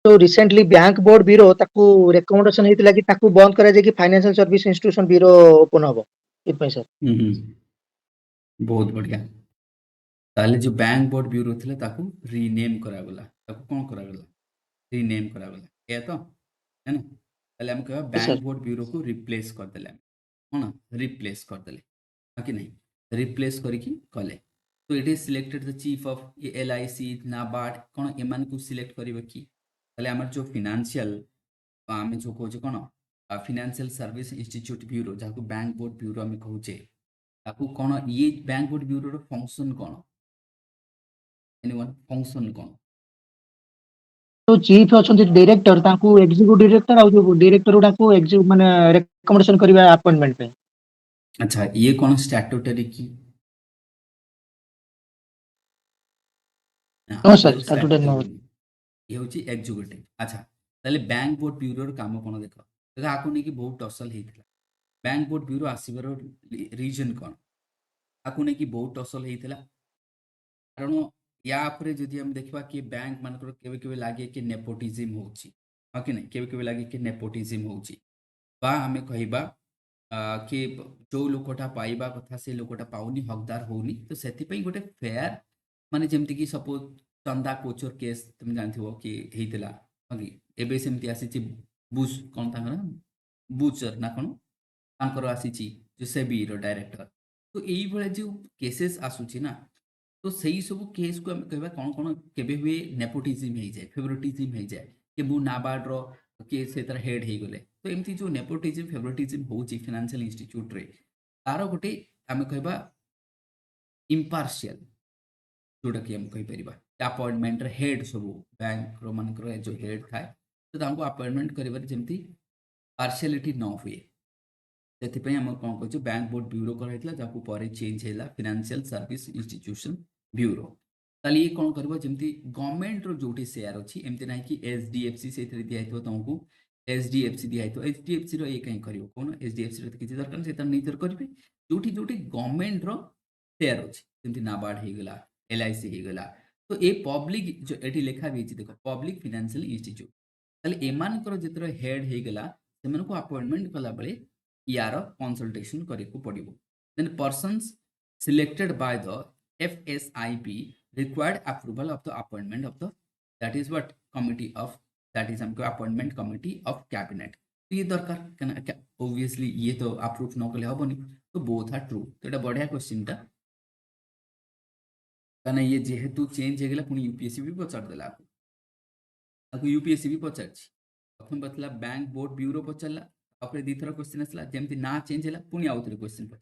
तो रिसेंटली बैंक बोर्ड ब्यूरो ताकू रिकमेंडेशन हेतिला कि ताकू बंद करा जाय कि financial service institution bureau open हबो इतपै सर बहुत बढ़िया ताले जो बैंक बोर्ड ब्यूरो थिला ताकू रीनेम करा गला ताकू कोन करा गला रीनेम करा गला या तो है ना ताले हम कह बैंक बोर्ड ब्यूरो को रिप्लेस कर देले कोन रिप्लेस कर देले बाकी नहीं रिप्लेस करके कले तो it is selected the chief of LIC NABARD कोन एमान को सिलेक्ट करबे की ताले हमर जो फाइनेंशियल आम जो कहूँ कौन फाइनेंशियल सर्विस इंस्टीट्यूट ब्यूरो जहाँ बैंक बोर्ड ब्यूरो आम कहूचे कौन ये बैंक बोर्ड ब्यूरो फंक्शन कौन एनीवन फंक्शन कौन जो चीफ अछंती डायरेक्टर ताकू एग्जीक्यूटिव डायरेक्टर और जो डायरेक्टर गुडा को माने रिकमेंडेशन करबा अपॉइंटमेंट पे अच्छा ये कौन स्टैट्यूटरी की ना नो ये सर हूँ स्टैट्यूटरी नो statutory, ये हूँ एग्जीक्यूटिव अच्छा ताले बैंक बोर्ड ब्यूरो काम कौन देख देख आको नहीं कि बहुत टसल होता बैंक बोर्ड ब्यूरो आसवर रीजन कौन आको नहीं कि बहुत टसल होता कारण या उपरे जदि हम देखा कि बैंक मानकर केबे केबे लागे कि नेपोटिज्म होची हाँ कि नहीं केबे केबे लागे कि नेपोटिज्म होची बा आमे कहिबा कि जो लोकटा पाइबा कथा से लोकटा पाउनी हकदार होनी तो सेति गोटे फेयर माने जेमती कि सपोज चंदा कोचर केस तुम जानथिबो कि हेइतला ओके एबे सेमती आसीची बुश कोन तांगर बुचर ना कोन तांकर आसीची जो सेबी रो डायरेक्टर तो एई भले जो केसेस आसुची ना तो सही सब केस को हम कहबा कोन कोन केबे हुए नेपोटिज्म हे जाय फेवरेटिज्म हे जाय कि बु नाबार्ड रो केस से तरह हेड हे गले तो एमती जो नेपोटिज्म फेवरेटिज्म होची फाइनेंशियल इंस्टीट्यूट रे तारो गोटे हम कहबा इम्पार्शियल जोटा कि हम कहि परिबा अपॉइंटमेंट रे हेड सब बैंक रो मानकर जो हेड थाए तो तांको अपॉइंटमेंट करिबार जेमती पार्शियलिटी न हुए ସେଥିପାଇଁ ଆମେ କ'ଣ କହିଛୁ ବ୍ୟାଙ୍କ ବୋର୍ଡ ବ୍ୟୁରୋ କରାଯାଇଥିଲା ଯାହାକୁ ପରେ ଚେଞ୍ଜ ହେଲା ଫିନାନ୍ସିଆଲ ସର୍ଭିସ ଇନଷ୍ଟିଚ୍ୟୁସନ ବ୍ୟୁରୋ ତାହେଲେ ଇଏ କ'ଣ କରିବ ଯେମିତି ଗଭର୍ଣ୍ଣମେଣ୍ଟର ଯୋଉଠି ସେୟାର ଅଛି ଏମିତି ନାହିଁ କି HDFC ସେଇଥିରେ ଦିଆହେଇଥିବ ତମକୁ HDFC ଦିଆହେଇଥିବ HDFCର ଇଏ କାହିଁ କରିବ କହୁନ HDFCର ତ କିଛି ଦରକାର ନାହିଁ ସେ ତାର ନିଜର କରିବେ ଯୋଉଠି ଯୋଉଠି ଗଭର୍ଣ୍ଣମେଣ୍ଟର ସେୟାର ଅଛି ଯେମିତି ନାବାର୍ଡ ହେଇଗଲା LIC ହେଇଗଲା ତ ଏ ପବ୍ଲିକ ଏଠି ଲେଖା ଦେଇଛି ଦେଖ ପବ୍ଲିକ ଫିନାନ୍ସିଆଲ ଇନଷ୍ଟିଚ୍ୟୁଟ ତାହେଲେ ଏମାନଙ୍କର ଯେତେବେଳେ ହେଡ୍ ହେଇଗଲା ସେମାନଙ୍କୁ ଆପଏଣ୍ଟମେଣ୍ଟ କଲାବେଳେ यार कंसल्टेशन करिको पड़िबो then persons selected by the FSIP required approval of the appointment of the that is what committee of that is हमको appointment committee of cabinet तो ये दरकार कना obviously ये तो अप्रूव न कले हबनी तो बोथ आर ट्रू तो एटा बढ़िया क्वेश्चन टा कना ये जेहेतु चेंज हेगला पुनी यूपीएससी भी पचार देला आपको यूपीएससी भी पचारछि प्रथम बतला बैंक बोर्ड ब्यूरो पचारला अपने दी थर क्वेश्चन आसला जेमती ना चेंज होला पुनी आउ थरे क्वेश्चन पचार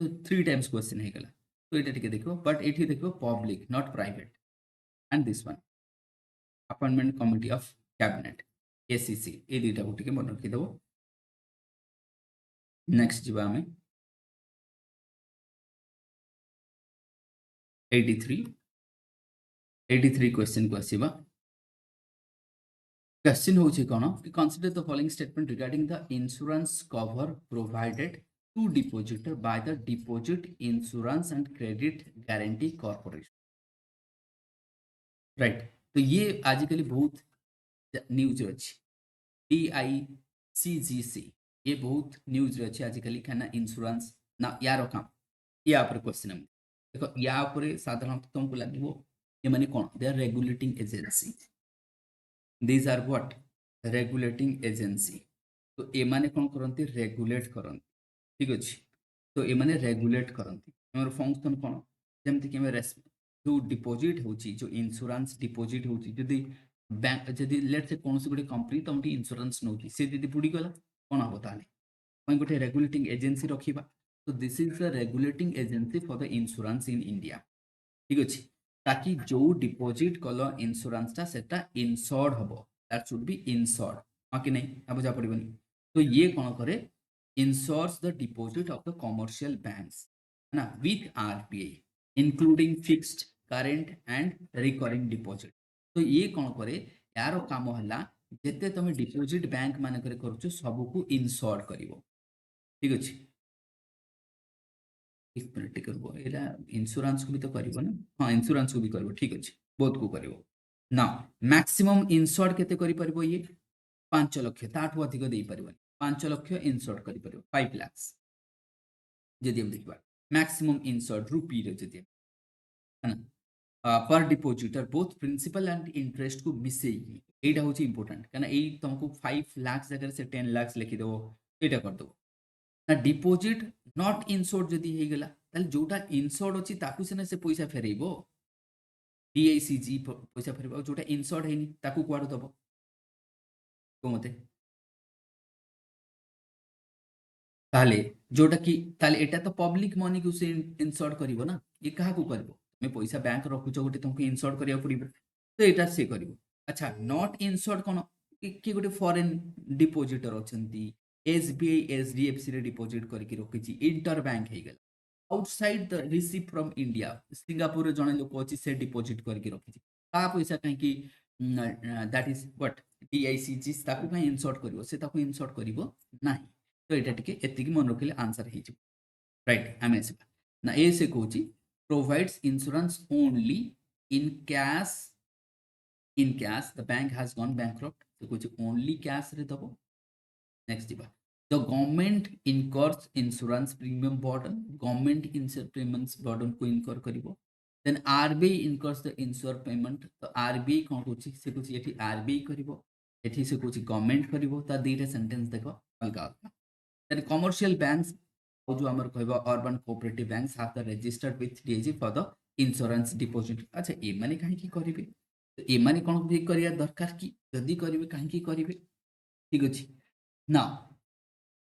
तो 3 टाइम्स क्वेश्चन हे गला तो एटा टिके देखो बट एठी देखो public not private and this one appointment committee of cabinet ACC ए दीटा को टिके मन रखि देबो नेक्स्ट जीवा हमें 83 क्वेश्चन को आसीबा Question होची कोन consider the following statement regarding the insurance cover provided to depositor by the Deposit Insurance and Credit Guarantee Corporation right तो ये आजकल बहुत न्यूज अछि DICGC ये बहुत न्यूज अछि आजकल खाना इंश्योरेंस ना यार काम या पर क्वेश्चन हम देखो या पर साधारणतः तुमको लागबो ये माने कोन they are regulating agency these are what regulating agency तो एमाने कौन करंती रेगुलेट करंती ठीक अछि तो एमाने रेगुलेट करंती हमर फंक्शन कोन जेमति कि हम जो डिपॉजिट होची जो इंश्योरेंस डिपॉजिट होची जदी बैंक जदी लेट्स से कोनसी गुडी कंपनी तमटी इंश्योरेंस नोची से जदी बुडी गला कोन हबो ताले कोन गोटे रेगुलेटिंग एजेंसी रखिबा तो this is the regulating agency for the insurance in India ठीक अछि ताकि जो डिपॉजिट कलो इंश्योरेंस ता सेटा इंश्योर्ड हबो दैट शुड बी इंश्योर्ड हां कि नहीं अब जा पड़िबनी तो ये कोन करे insures the deposit of the commercial banks है ना with RBI including fixed current and recurring deposit तो ये कोन करे यार काम हला जेते तमे डिपॉजिट बैंक माने करे करछु सब को इंश्योर्ड करिवो ठीक अछि एक मिनट करबो एला इंश्योरेंस को भी तो करिवो ना हां इंश्योरेंस को भी करिवो ठीक अछि बोथ को करिवो ना मैक्सिमम इंश्योर्ड केते करि परबो ये 5 लाख ताठो अधिक देई परबो 5 लाख इंश्योर्ड करि परबो 5 लाख जदि हम देखबा मैक्सिमम इंश्योर्ड रुपी रे जदि है ना पर depositor both principal and interest को मिसेई एटा होची इंपोर्टेंट काना एई तुमको 5 लाख जगह से 10 लाख लिखि देबो एटा कर दो ना डिपॉजिट नॉट इंश्योर्ड जदि हे गेला ताले जोटा इंश्योर्ड अछि ताकू से पैसा फेरेइबो DICG पैसा फेरेइबो जोटा इंश्योर्ड हेनी ताकू कुआडो दबो को मते ताले जोटा कि ताले एटा तो पब्लिक मनी को से इंश्योर्ड करिवो ना ये कहा को करबो मैं पैसा बैंक रखुचो गोटे तुमको इंश्योर्ड करिया पड़िबो तो एटा से करिवो अच्छा नॉट इनसर्ड कोन कि गोटे फॉरेन डिपोजिटर अछंती एसबीआई एचडीएफसी रे डिपोजिट करके रखिछि इंटर बैंक हे गेल outside the receive from India Singapore रे जणे लोक अछि से डिपोजिट करके रखिछि ता पैसा काहे कि दैट इज व्हाट डीआईसीजी ताकू काहे इनसर्ट करिवो से ताकू इनसर्ट करिवो नाही तो एटा टिके एतिकी मन रखिले आंसर हे जिवो राइट आमे आसीबा ना ए से कहूची provides insurance only in cash the bank has gone bankrupt so कुछ only cash रे दबो next दिबा the government incurs insurance premium burden government insurance premiums burden को incur करिवो then RBI incurs the insure payment तो RBI कोन कुछ से कुछ एठी RBI करिवो एठी से कुछ गवर्नमेंट करिवो ता दीटा सेंटेंस देखो अलगा अलगा then commercial banks जो हमर कहबा urban cooperative banks have the registered with DAG for the insurance deposit अच्छा ए माने काहे की करिवे तो ए माने कोन भी करिया दरकार की जदी करिवे काहे की करिवे ठीक अछि ना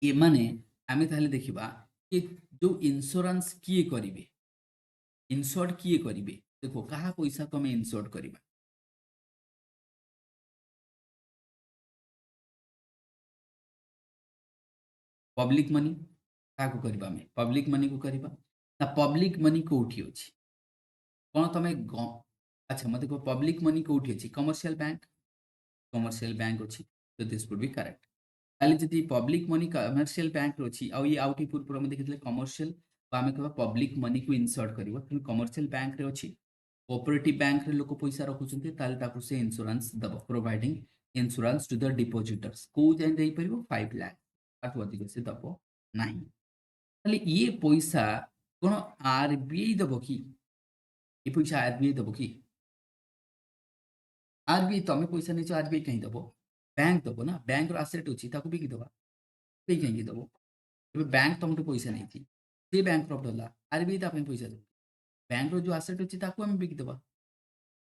ए माने आमे ताले देखिबा कि जो इंश्योरेंस किए करिवे इंश्योर्ड किए करिवे देखो कहा पैसा को हमें इंश्योर्ड करिबा पब्लिक मनी काको करिबा हमें पब्लिक मनी को करिबा ना पब्लिक मनी कोठी अछि कोन तमे अच्छा मते को पब्लिक मनी कोठी अछि कमर्शियल बैंक अछि तो दिस वुड बी करेक्ट खाली जदि पब्लिक मनी कमर्शियल बैंक अछि आ ये आउटी पूर्व में देखितले कमर्शियल तो आमे कहबा पब्लिक मनी को इंसर्ट करिवो कि कमर्शियल बैंक रे अछि कोऑपरेटिव बैंक रे लोक पैसा रखुचंती ताले ताकू से इंश्योरेंस दबो providing insurance to the depositors को जाय देई परिवो 5 लाख आठु अधिक से दबो नाही खाली ये पैसा कोन आरबीआई दबो की ये पैसा आरबीआई दबो की आरबीआई तमे पैसा नहीं आरबीआई कहीं दबो बैंक दबो ना बैंक रो एसेट अछि ताकू बिकी दबा पे कहीं दबो एबे बैंक तमटो पैसा नहीं थी से बैंक रो डला आरबीआई ता पे पैसा दबो बैंक रो जो एसेट अछि ताकू हम बिकी दबा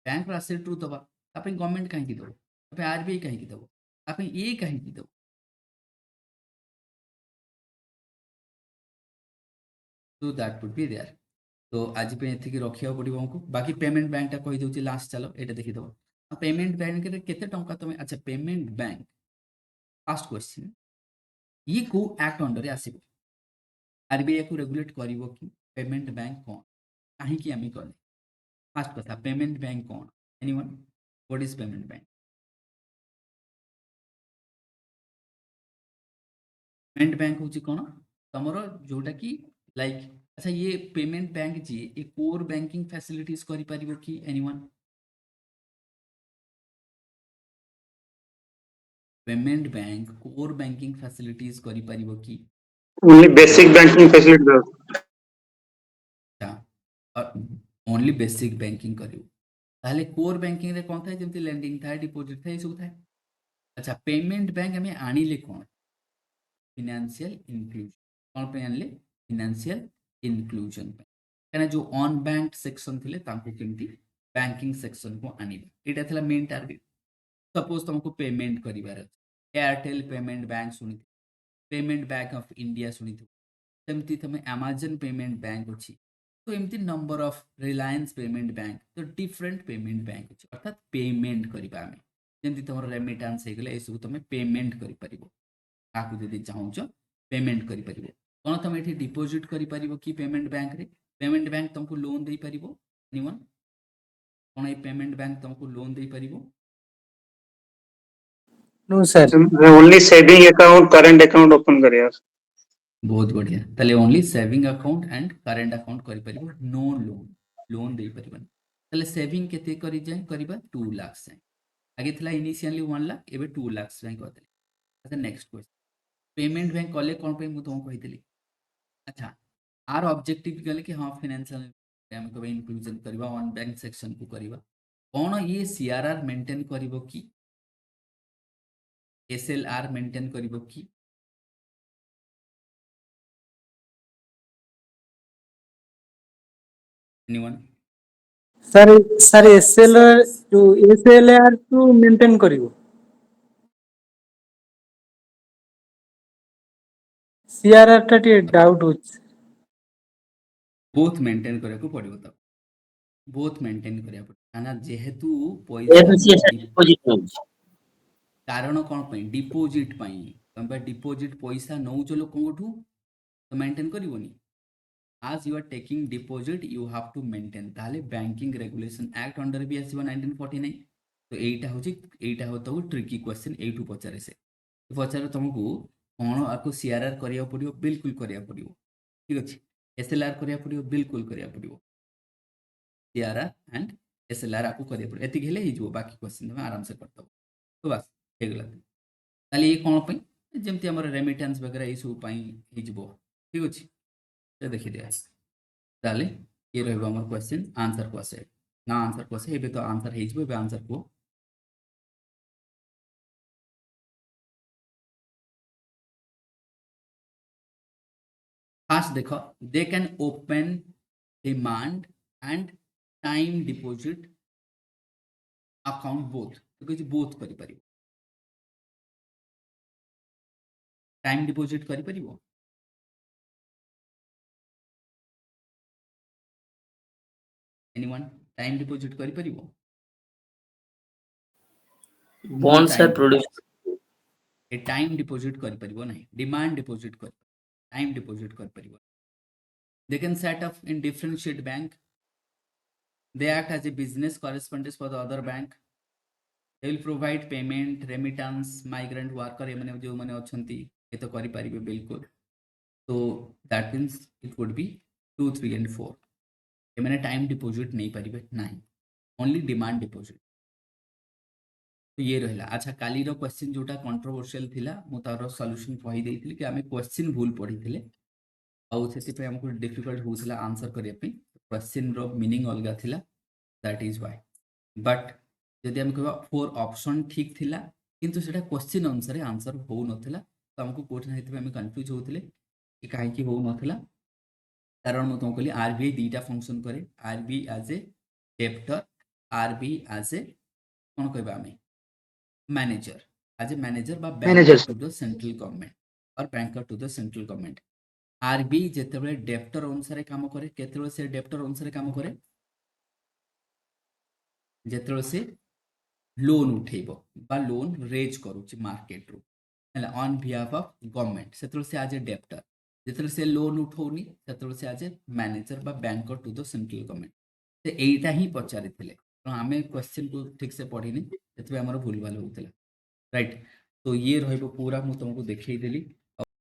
बैंक रो एसेट रो दबा तापे गवर्नमेंट कहीं की दबो तापे आरबीआई कहीं की दबो तापे ए कहीं की दबो तो दैट वुड बी देयर तो आज पे एथिकी रखिया पड़िबो हमको बाकी पेमेंट बैंक ता कहि दउची लास्ट चलो एटा देखि दबो पेमेंट बैंक रे केते टंका तमे अच्छा पेमेंट बैंक फर्स्ट क्वेश्चन ये को एक्ट अंडर आसीबो आरबीआई को रेगुलेट करिवो कि पेमेंट बैंक कोन काहे कि आमी कले फर्स्ट कथा payment bank cone anyone what is payment bank payment bank होची कोन तमरो जोटा कि लाइक अच्छा ये पेमेंट बैंक जी ये कोर बैंकिंग फैसिलिटीज करि परिबो कि anyone payment bank core banking facilities करि परिबो कि only basic banking facility only basic banking करिवो ताले कोर बैंकिंग रे कोन थाए जेमति लेंडिंग थाए डिपॉजिट थाए सब थाए अच्छा पेमेंट बैंक हमें आनिले कोन फाइनेंशियल इंक्लूजन कोन पे आनले फाइनेंशियल इंक्लूजन पे कहना जो ऑन बैंक सेक्शन थिले तांको केमती बैंकिंग सेक्शन को आनिबा एटा थला मेन टारगेट सपोज तुमको पेमेंट करिवार अछि एयरटेल पेमेंट बैंक सुनी पेमेंट बैंक ऑफ इंडिया सुनी सेमती तमे अमेजन पेमेंट बैंक अछि तो एमती number of Reliance payment bank तो डिफरेंट पेमेंट बैंक अछि अर्थात पेमेंट करिबा हमें जेमती तमर रेमिटेंस हे गेले ए सब तमे पेमेंट करि परिबो काकू जदि चाहूछ पेमेंट करि परिबो कोन तमे एठी डिपॉजिट करि परिबो कि पेमेंट बैंक रे पेमेंट बैंक तुमको लोन दे परिबो एनीवन कोन ए पेमेंट बैंक तुमको लोन दे परिबो no sir only saving account current account open करिया बहुत बढ़िया ताले only saving account and current account करि परिबो नो लोन दे परिबन ताले सेविंग केते करि जाय करिबा 2 लाख से आगे थला इनिशियली 1 लाख एबे 2 लाख बैंक करते अच्छा नेक्स्ट क्वेश्चन पेमेंट बैंक कले कोन पे मु तुमको कहितली अच्छा आर ऑब्जेक्टिव गले कि हां फाइनेंशियल हम को इंक्लूजन करबा ऑन बैंक सेक्शन को करबा कोन ये सीआरआर मेंटेन करबो कि एसएलआर मेंटेन करबो कि एनीवन सर सर एसएलआर जो एसएलआर को मेंटेन करिवो सीआरआर टा टे डाउट होछ बोथ मेंटेन करे को पड़िबो त बोथ मेंटेन करिया पड़े ना जेहेतु ଯେହେତୁ पैसा ସିଏ ସାର୍ ଡିପୋଜିଟ୍ ନଉଛି। कारण कौन पे डिपोजिट पाई तमे डिपोजिट पैसा नौच लोकठू तो maintain करबोनी as you are taking deposit you have to maintain ताले बैंकिंग रेगुलेशन एक्ट अंडर भी आसीबो 1949 तो एटा होतो ट्रिकी क्वेश्चन एटू पचारे से पचारे तुमको कौन आपको सीआरआर करिया पड़ियो बिल्कुल करिया पड़ियो ठीक अछि एसएलआर करिया पड़ियो बिल्कुल करिया पड़ियो सीआरआर एंड एसएलआर आपको करिया पड़ियो एति गेले ही जो बाकी क्वेश्चन तुम आराम से करतबो तो बस हे गला ताले ये कौन पे जेमति हमर रेमिटेंस वगैरह ई सब पई ही जबो ठीक अछि तो देखि दिया ताले ये रहबो हमर क्वेश्चन आंसर को आसे ना आंसर को आसे एबे तो आंसर हे जबो एबे आंसर को फास्ट देखो they can open demand and time deposit account both तो बोथ करि परिबो टाइम डिपॉजिट करि परिबो एनीवन टाइम डिपॉजिट करि परिबो bond sir produce a time deposit करि परिबो नहीं डिमांड डिपॉजिट कर टाइम डिपॉजिट कर परिबो they can set up in differentiate bank they act as a business correspondent for the other bank they will provide payment remittance migrant worker ये माने जो माने अछंती ये तो करि परिबे बिल्कुल तो that means it would be 2 3 and 4 ये माने टाइम डिपॉजिट नहीं परिबे नहीं ओनली डिमांड डिपॉजिट तो ये रहला अच्छा काली रो क्वेश्चन जोटा कंट्रोवर्शियल थिला मु तारो सॉल्यूशन कहि देइथिली कि हमें क्वेश्चन भूल पढ़िथिले आउ से हमको डिफिकल्ट होता आंसर करने क्वेश्चन रो मीनिंग अलग थिला दैट इज व्हाई बट जदि हम कहबा 4 ऑप्शन ठीक थिला किंतु सेटा क्वेश्चन अनुसार आंसर हो नथिला तो हमको कोठ ना हेतु हम कंफ्यूज होतले कि काहे कि हो नथिला कारण मु तुमको कहली आरबीआई दीटा फंक्शन करे RBI as a debtor RBI as a कोन कहबा हमें मैनेजर एज ए मैनेजर बा Manager, banker to the central government और banker to the central government RBI जेतेबेले डेप्टर अनुसार काम करे केतेबेले से डेप्टर अनुसार काम करे जेतेबेले से लोन उठेबो बा लोन रेज करूची मार्केट रो हला ऑन बिहाफ ऑफ गवर्नमेंट सेतेबेले से एज ए डेप्टर जेतेबेले से लोन उठौनी सेतेबेले से एज ए मैनेजर बा banker to the central government तो एटा ही पचारिथिले तो हमें क्वेश्चन को ठीक से पढ़िनी सेतबे हमर भूल भाल होतला राइट तो ये रहइबो पूरा मु तुमको देखै देली